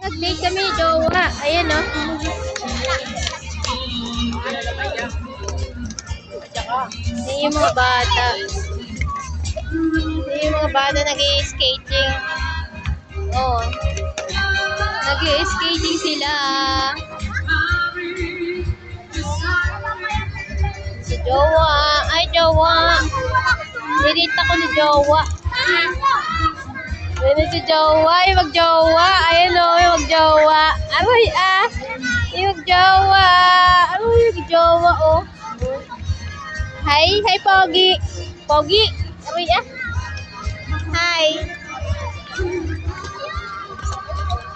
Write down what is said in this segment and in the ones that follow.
Nag-date kami, jowa. Ayan, no? Ayan yung mga bata. Ayan yung mga bata nag-i-skating. Oo. Nag-i-skating sila. Si jowa. Ay, jowa. Nirita ko ni jowa. Ayan si jowa. Ay, mag-jowa. Ayan o, ay, mag-jowa. Aray, ah. Ay, mag-jowa. Aray, mag-jowa, oh. Hi, hi, Pogi. Pogi. Aray, ah. Hi.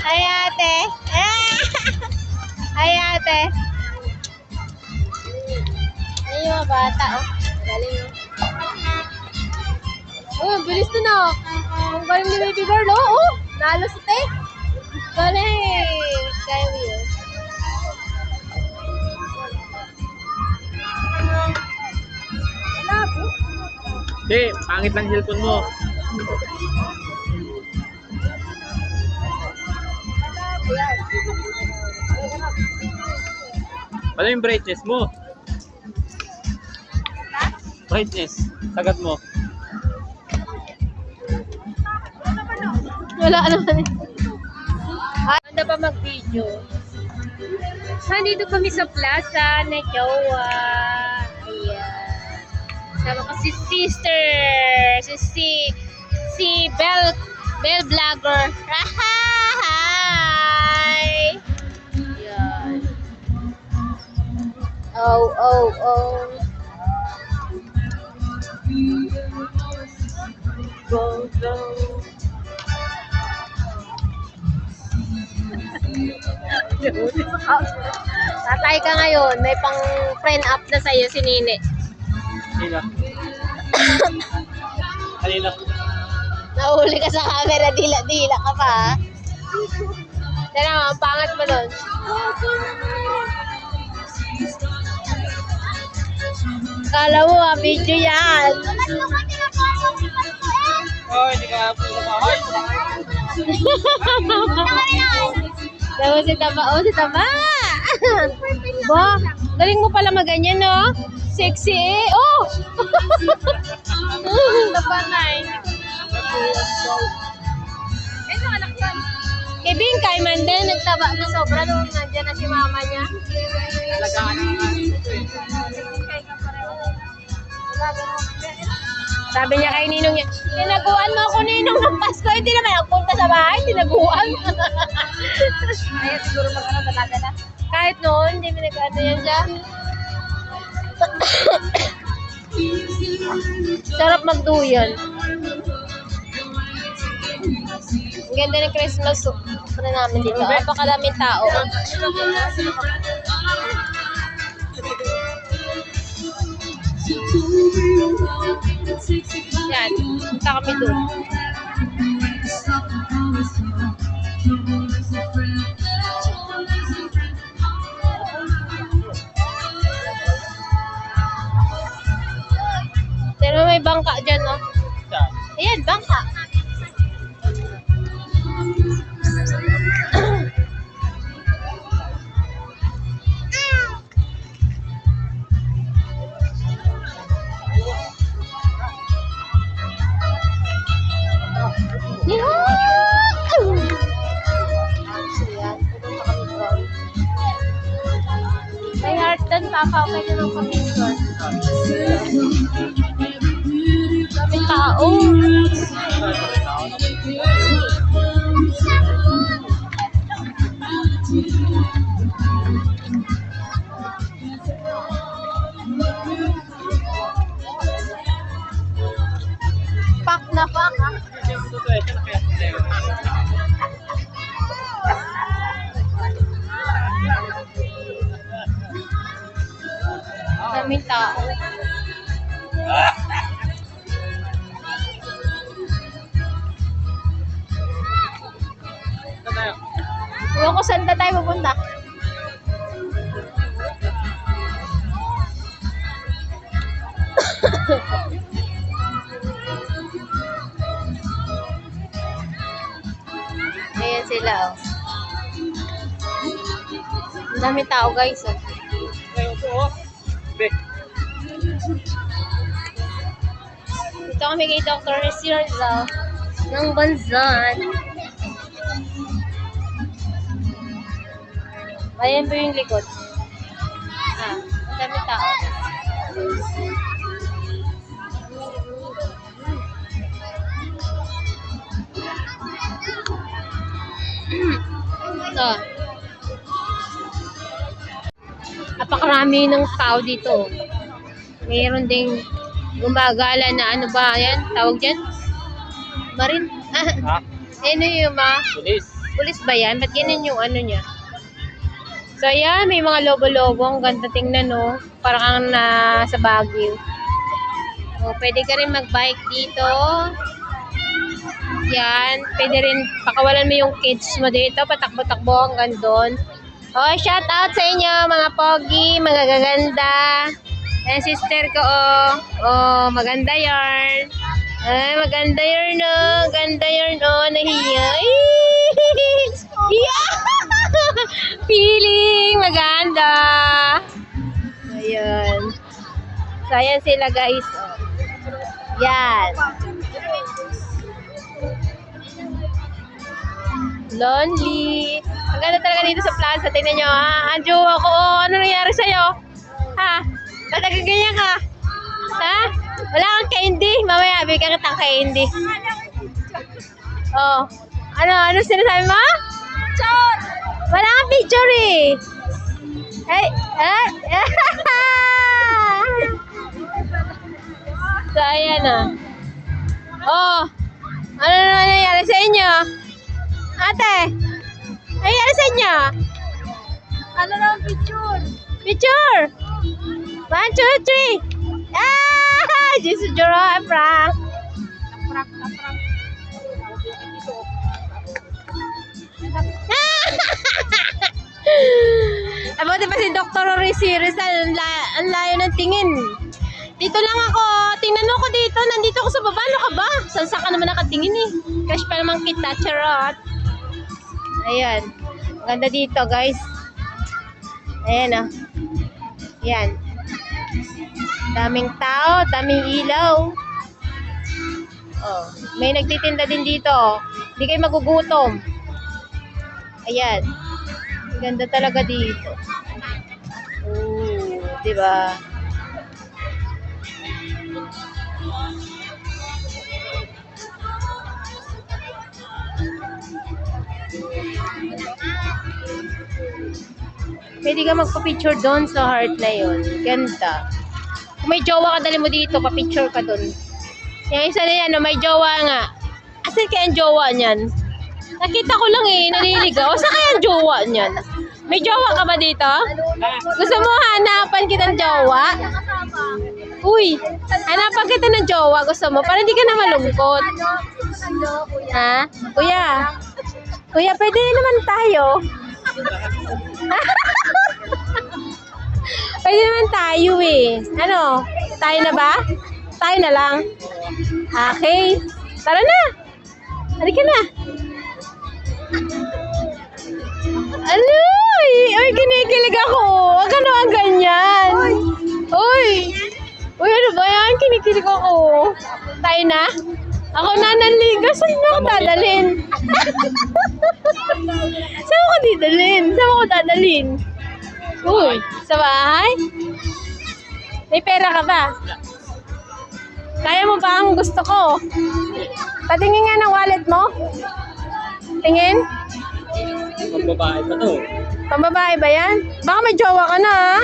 Hi, ate. Ah. Hi, ate. Ay, yung mga bata, oh. Galing, oh. Oh, ang bilis na, no? Ang galing ni baby girl, oh. Oh, nalo sa te. Galing. Kaya mo yun. Wala po. Hindi, pangit lang cellphone mo. Ano yung brightness mo? Brightness. Sagat mo. Wala naman. Handa pa mag-video. Nandito kami sa plaza na jowa. Ayan. Sama ko si sister. Si Bell Vlogger. Hi! Ayan. Oh, oh, oh. Go, go. Tatay ka ngayon, may pang friend up na sa'yo si Nini. Kanina. Kanina. Nahuli ka sa camera, dila-dila ka pa. Tara mo, ang pangat mo doon. Kala mo, video yan. Oh, hindi ka po kumahay. Daw si Taba, oh si Taba. Ba, galing mo pala maganyan, no? Sexy eh. Oh! Taba na eh. Ano anak ka? Kay Bingkay man din, nagtaba na sobra nung nandiyan na si mama niya. Talagaan na. Sabi niya kay Ninong niya, tinaguan mo ako Ninong ng Pasko. Hindi naman nagpunta sa bahay, tinaguan. Ay, siguro mag-ano talaga na. Kahit noon, hindi mo nag-ano yan siya. Sarap magduyan. Ang ganda ng Christmas na namin dito. Napakadaming tao. Yan, punta kami doon. Pero may bangka dyan, no? Ayan, bangka. May heart doon, Papa. Okay na ng pamilya. Daming tao. Pak na pak, ha? Daming tao. Ewan ko saan na tayo pupunta. Ayan sila, oh. Ang daming tao guys. Oh. Ngayon po, oh. Be. Dito kami kay Dr. Rizal ng Banzan. Ayan po yung likod. Ah, ang daming tao. Ito. Napakarami ng tao dito. Mayroon ding gumagala na ano ba yan? Tawag dyan? Marin? Ha? Ano yung Pulis. pulis ba yan? Ba't ganyan yung ano niya? So ayan, may mga logo-logo. Ang ganda tingnan, no? Parang kang nasa Baguio. O, pwede ka rin mag-bike dito. Yan. Pwede rin pakawalan mo yung kids mo dito. Patakbo-takbo hanggang doon. Oh, shout out sa inyo, mga pogi, mga gaganda. Yan, sister ko, oh. Oh, maganda yarn. Ay, maganda yarn, oh. Ganda yarn, oh. Nahiya. Yeah! Feeling maganda. Ayan. So, ayan sila, guys. Oh. Yan. Lonely. Ang ganda talaga dito sa plaza. Tingnan nyo, ha? Ang jowa ko, oh. Ano nangyari sa'yo? Ha? Ba't nagaganyan ka? Ha? Wala kang candy. Mamaya, bigyan kitang candy. Oh. Ano sinasabi mo? Picture! Wala kang picture eh. Ay, ay. So, ayan na. Oh. Ano naman nangyari sa inyo? Ate, ano nangyari sa inyo? Ano lang picture? Picture! 1, 2, 3! Ah! This is your prank. Naprak. Abuti pa si Dr. Rizal. Ang layo ng tingin. Dito lang ako. Tingnan mo ko dito. Nandito ako sa baba. Ano ka ba? Saan ka naman nakatingin eh? Crush pa naman kita. Charot. Ayan. Ganda dito, guys. Ayan, oh. Ayan. Daming tao. Daming ilaw. Oh. May nagtitinda din dito. Hindi kayo magugutom. Ayan. Ganda talaga dito. Oh, diba? Pwede ka magpa-picture doon sa heart na yun. Ganda. Kung may jowa ka, dali mo dito, pa-picture ka doon. Yung isa na yan, no, may jowa nga. Asan kaya ang jowa niyan? Nakita ko lang eh, naliligaw. Saan kaya ang jowa niyan? May jowa ka ba dito? Gusto mo hanapan kitang jowa? Uy, hanapan kita ng jowa. Gusto mo? Para hindi ka na malungkot. Ha? Kuya? Kuya, pwede naman tayo. Pwede naman tayo eh. Ano? Tayo na ba? Tayo na lang. Okay. Tara na. Halika na. Ano? Ay, kinikilig ako. Huwag ka naman ganyan. Uy. Uy, ano ba yan? Kinikilig ako. Tayo na? Ako na naliga. Saan mo ako dadalhin? Saan mo ko didalhin? Saan mo ko dadalhin? Uy, sa bahay? May pera ka ba? Kaya mo ba ang gusto ko? Patingin nga ng wallet mo. Tingin? Magbabae pa to. Pambabae ba yan? Baka may jowa ka na, ha?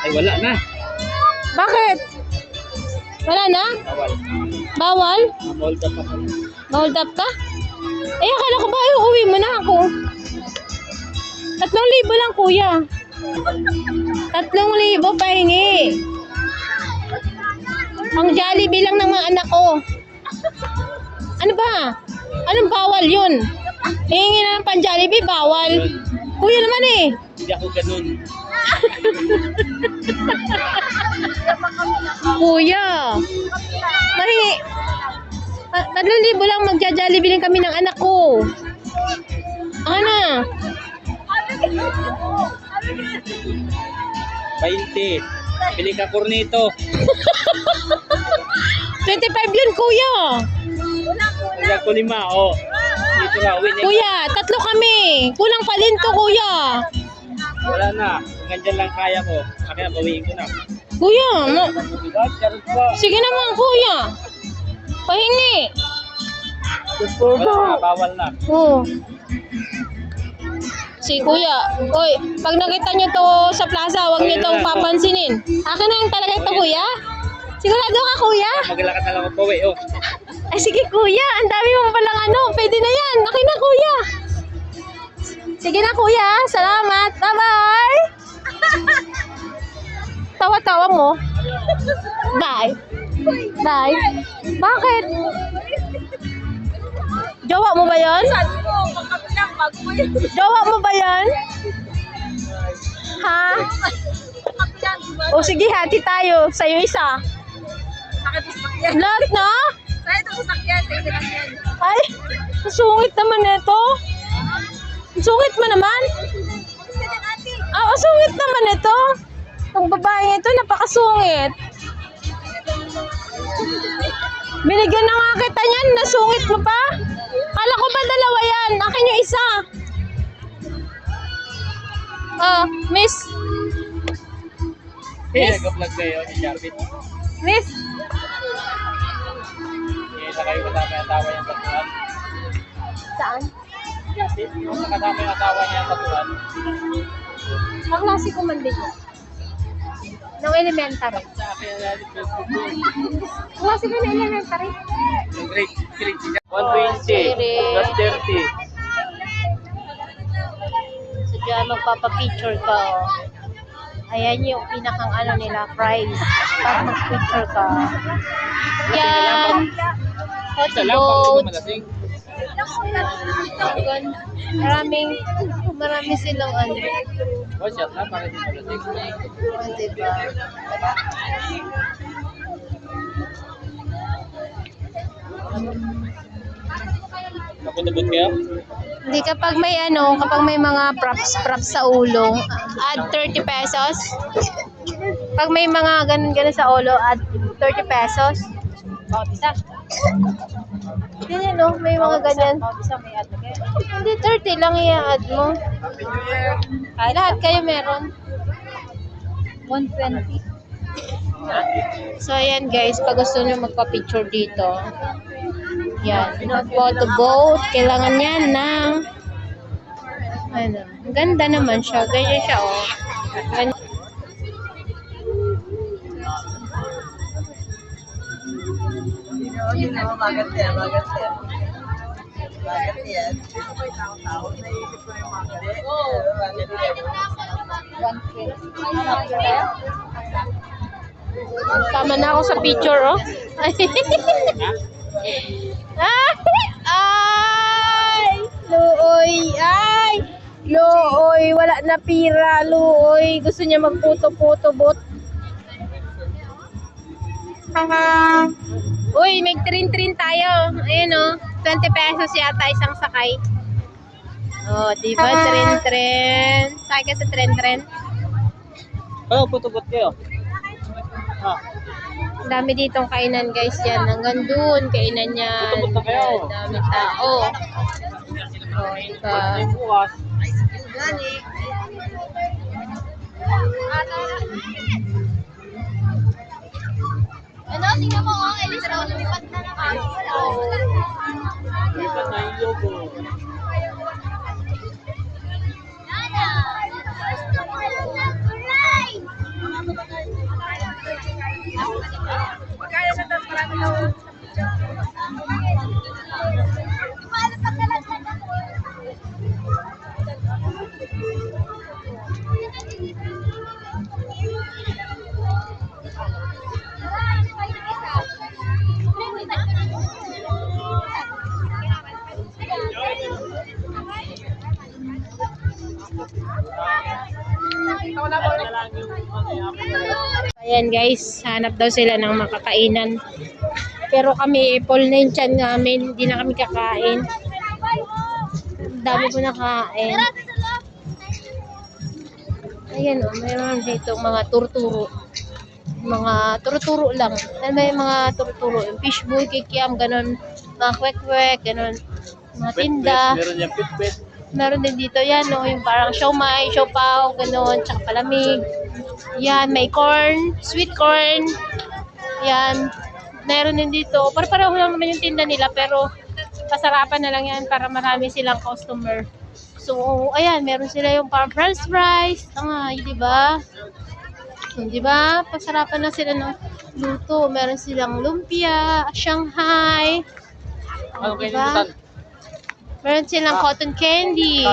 Ay, wala na. Bakit? Wala na? Bawal. Bawal? Hold up ako. Hold up ka? Eh, akala ko ba uuwi mo na ako? 3,000 lang, kuya. 3,000 pahingi. Ang Jollibee lang ng mga anak ko. Ano ba? Anong bawal yun? Hihingi na ng pan-Jollibee, bawal. Kuya naman eh. Hindi ako ganun. Kuya. Mahi. 3,000 lang magja-Jollibee lang kami ng anak ko. Ano na? Bili ka kornito. 25 yun, kuya. Hanggang ko 5, oh. Dito na, uwi na. Kuya, 3 kami. Kulang pa din to, kuya. Wala na. Hanggang dyan lang kaya ko. Kaya bawiin ko na. Kuya, Charot ba? sige naman, kuya. Pahingi. Wala na, bawal na. Oo. Si kuya, oy, pag nakita nyo to sa plaza, huwag nyo tong papansinin. Akin na yung talaga ito, kuya. Sigurado ka, kuya? Maglakad na lang ako bawi, oh. Ay, sige, kuya. Ang dami mo palang ano. Pwede na yan. Akin na, kuya. Sige na, kuya. Salamat. Bye-bye. Tawa-tawa mo. Bye. Bye. Bakit? Jowa mo ba yan? Jowa mo ba yan? Ha? O sige, hati tayo. Sa'yo isa. Lahat na? Ay, sungit naman ito. Sungit mo naman? Sungit naman ito. Ang babaeng ito, napakasungit. Binigyan na nga kita niyan, nasungit mo pa? Kala ko ba dalawa yan? Akin yung isa. Miss. Nag-vlog kayo ni Japit. Miss. Sa kayo kasama yung asawa niyang tatuan. Saan? Yung kasama yung asawa niyang tatuan. Kaklase ko man din yun. Nung elementary. Sa akin na natin Facebook ko. Kaklase ko na elementary. Yung grade 3. 120 plus 30. Sadya magpapapicture ka. Ayan yung pinakang ano nila, prize. Pag mag-picture ka. Yan. Isa lang, Photo pang boat. malasing. Marami silang ano. O, shot lang, para di malasing. Diba? Naputubot kayo? Hindi, kapag may ano, kapag may mga props sa ulo, add 30 pesos. Pag may mga ganun sa ulo, add 30 pesos. Isa. Hindi, no? May mga ganyan. Isa may add kayo. Hindi, 30 lang i-add mo. Lahat kayo meron. 120. So, ayan guys, pag gusto nyo magpa-picture dito, yan, photo boat, kailangan yan ng, ano, ang ganda naman siya, ganyan siya, oh. Ganyan. Bagat yan. Tama na ako sa picture, oh. Ay! Luoy! Ay! Luoy! Wala na pira, Luoy. Gusto niya magputo-puto bot. Uy, may trin-trin tayo. Ayun, oh. 20 pesos yata isang sakay. Oh, diba? Trin-trin. Sakay ka sa trin-trin. Oo, putubot kayo. Ang dami ditong kainan, guys. Yan, hanggang dun. Kainan yan. Putubot na kayo. Ang dami tao. Oh, diba? Bukas. Ano? Tingnan mo, Elis, lumipat na naman. Lipat na yung logo. Kaya sa taas marami na. Ayan guys, hanap daw sila ng makakainan. Pero kami, full na yung tiyan namin. Hindi na kami kakain. Ang dami ko nakain. Ayan o, mayroon dito mga turturo. Mga turo-turo lang. Ano ba yung mga turo-turo? Yung fishbowl, kikiam, ganun. Mga kwek-kwek, ganun. Mga tinda. Meron yung pit-pit. Meron din dito yan, no? Yung parang siomay, siopaw, ganun. Tsaka palamig. Yan, may corn, sweet corn. Yan. Meron din dito. Para-pareho lang naman yung tinda nila, pero pasarapan na lang yan para marami silang customer. So, ayan, meron sila yung parang french fries. Ay, di ba? Di ba? Pasarapan na sila ng luto. Meron silang lumpia, Shanghai. Ano Di kayo ba? nilutan? Meron silang cotton candy.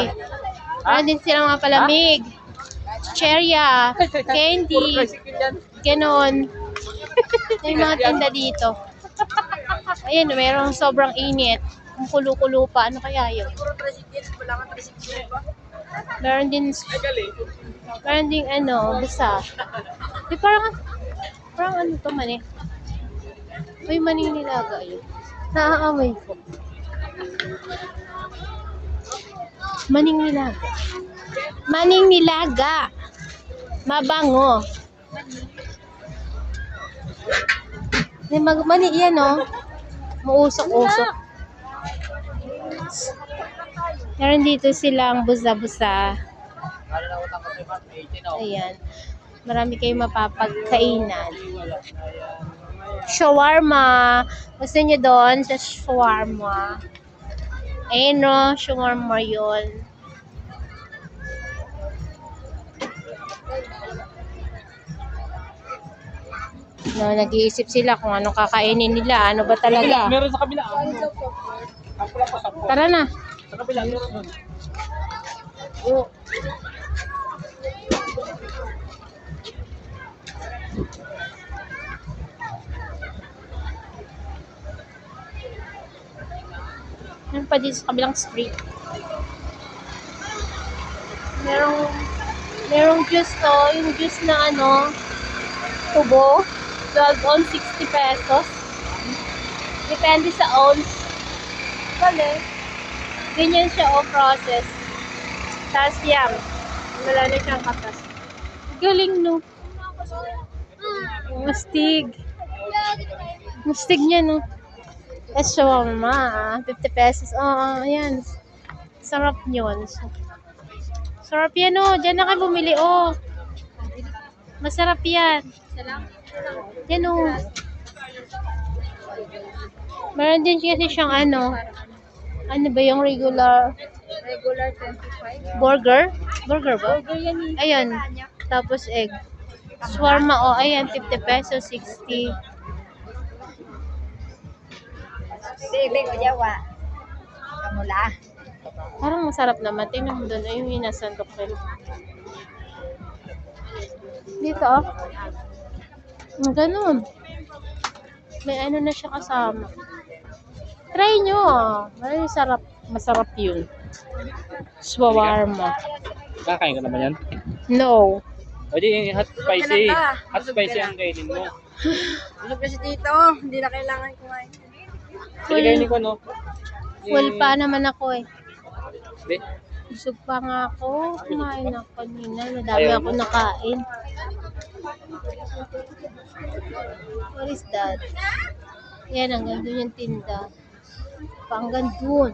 Meron din silang mga palamig. Cherya, candy, ganon. Yung mga tinda dito. Ayan, merong sobrang init. Kung kulo-kulo pa, ano kaya yun? Meron din ano, basa. Di parang ano to mani. May maning nilaga yun. Naaamoy ko. Maning nilaga. Maning nilaga. Mabango. Mani yan oh. Mausok-usok. Meron dito silang busa-busa. Ayan. Marami kayong mapapagkainan. Shawarma. Gusto nyo doon sa shawarma. Ayun no, shawarma yun. No, nag-iisip sila kung anong kakainin nila. Ano ba talaga? Meron sa kabila. Tara na. Sa kabila, meron doon. Oh. Meron pa dito sa kabilang street. Merong juice to. Yung juice na ano, tubo. 12 ounce, 60 pesos. Depende sa ounce. Bale. Ganyan siya o process. Tapos yan. Wala na siyang katas. Galing no. Mustig. Mustig niya no. Tapos shawarma. 50 pesos. Oo, ayan. Sarap yun. Sarap yan o. Diyan na kayo bumili o. Masarap yan. Yan o. Meron din kasi siyang ano. Ano ba yung regular? Regular 25. Burger? Burger ba? Burger yan eh. Ayan. Tapos egg. Shawarma o. Ayan. 50 pesos. 60. Bebe ko jawa. Kamula. Parang masarap naman. Tingnan mo doon. Ayun yung nasandok rin. Dito oh. Ganun. May ano na siya kasama. Try nyo ah. Sarap. Masarap yun. Shawarma. Kakain ka naman yan? No. O di, hot spicy. Hot spicy ang kainin mo. Ano kasi dito? Hindi na kailangan kumain. Hindi kainin ko, no? Full pa naman ako eh. Hindi. Busog pa nga ako. Kumain ako kanina. Madami ako nakain. What is that? Yan, hanggang doon yung tinda. Hanggang doon.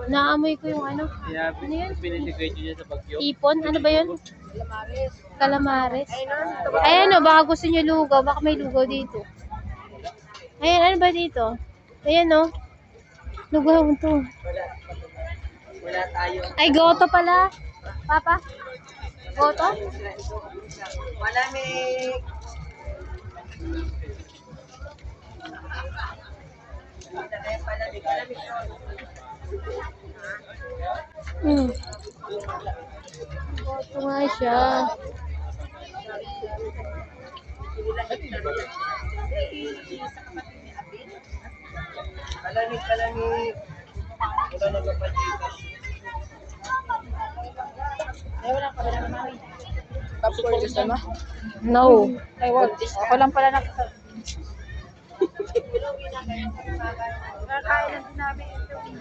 Naamoy ko yung ano. Ano yun? Pinisigay niyo sa bagyo. Ipon? Ano ba yun? Calamares. Ayan o, baka gusto nyo lugaw. Baka may lugaw dito. Ayan, ano ba dito? Ayan o. Lugaw to. Wala tayo. Ay, goto pala. Papa? Goto? Malamig. Goto nga siya. Malamig. Wala na ba pa-chikas? Wala pa rin naman. Tapos ko gusto mo? No. Ay, wag. Ako lang pala na.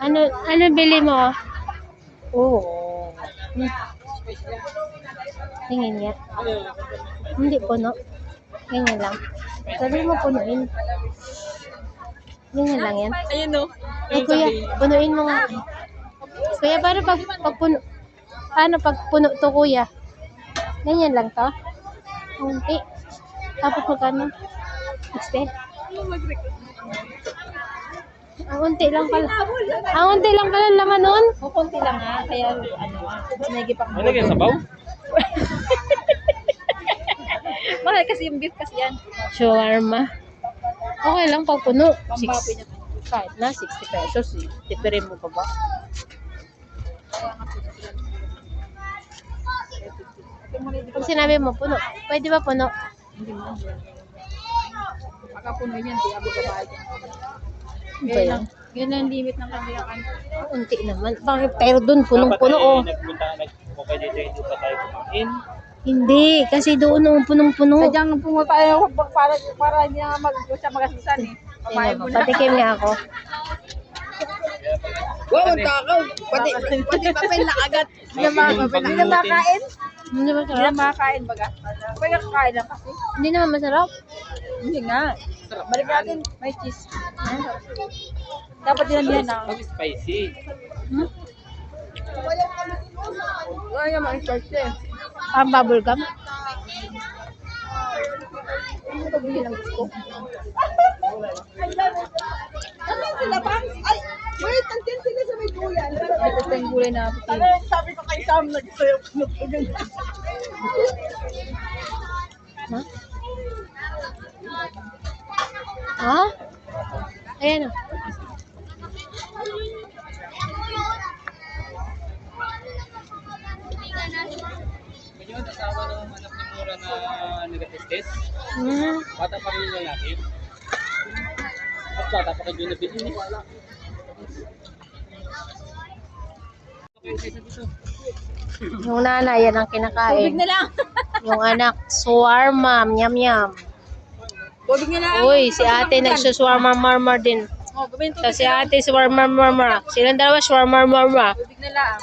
Ano bili mo? Oo. Tingin nga. Hindi puno. Ganyan lang. Sabi mo punuin. Ganyan lang yan. Ayun no. Ay kuya, punuin mo nga. Kuya, paano pag puno? Paano pag puno to kuya? Ganyan lang to? Unti. Tapos magkano? 60? Ang unti lang pala. Ang unti lang pala laman nun. Kukunti lang nga. Kaya sinagi pa Ano kaya sabaw? Mahal kasi yung beef kasi yan. Shawarma. Okay lang pag puno. Pambaboy na. Kahit na, 60 pesos. Tipirin mo pa ba? Pag sinabi mo puno, pwede ba puno? Hindi mo. Pagka puno yan, di abo babayad yan. Ano ba yan? Yun ang limit ng kanilang ano. Unti naman. Bakit? Pero dun, punong-puno oh. Nagpunta dito, hindi pa tayo kumain. Hindi, kasi doon oh, punong-puno. Sadyang pumunta tayo para hindi na siya magasisan eh. Papayin mo na. Patikim nga ako. Wow, ang takaw. Pati papel na agad. Hindi na makakain. Hindi ba Hindi na sarap? makakain baga. Pwede kakain lang kasi. Hindi naman masarap. Hindi nga. Balik natin. May cheese. Dapat din na. Pag spicy. Hmm? Ay, may spicy eh. Parang bubble gum. Ano ba bilhin ang gusto? Asan sila ba? Ay, wait, nandiyan sila sa may gulay. Ay, gusto yung gulay na pati. Sabi ko kay Sam, nagsayo. Ha? Ha? Ayan oh. Medyo ang asawa ng anak ni Mura na nag-testes. Hmm. Bata pa rin yung lalaki. Mas bata pa kayo na bilhin eh. Okay, kaysa dito. Yung nanay, yan ang Tubig kinakain. na lang. Yung anak, shawarma, yum. Tubig na lang. Uy, si ate nagsuswarma marmar din. Oh, gawin tubig. So, si ate shawarma marmar. Silang dalawa shawarma marmar. Tubig na lang.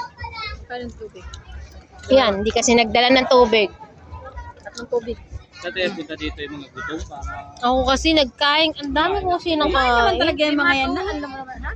Kanin tubig. Yan, hindi kasi nagdala ng tubig. Tatlong tubig. Dati punta dito yung mga gutom para Ako kasi nagkain, ang dami ko kasi Naman nakain. talaga yung mga yan. Alam mo naman, ha?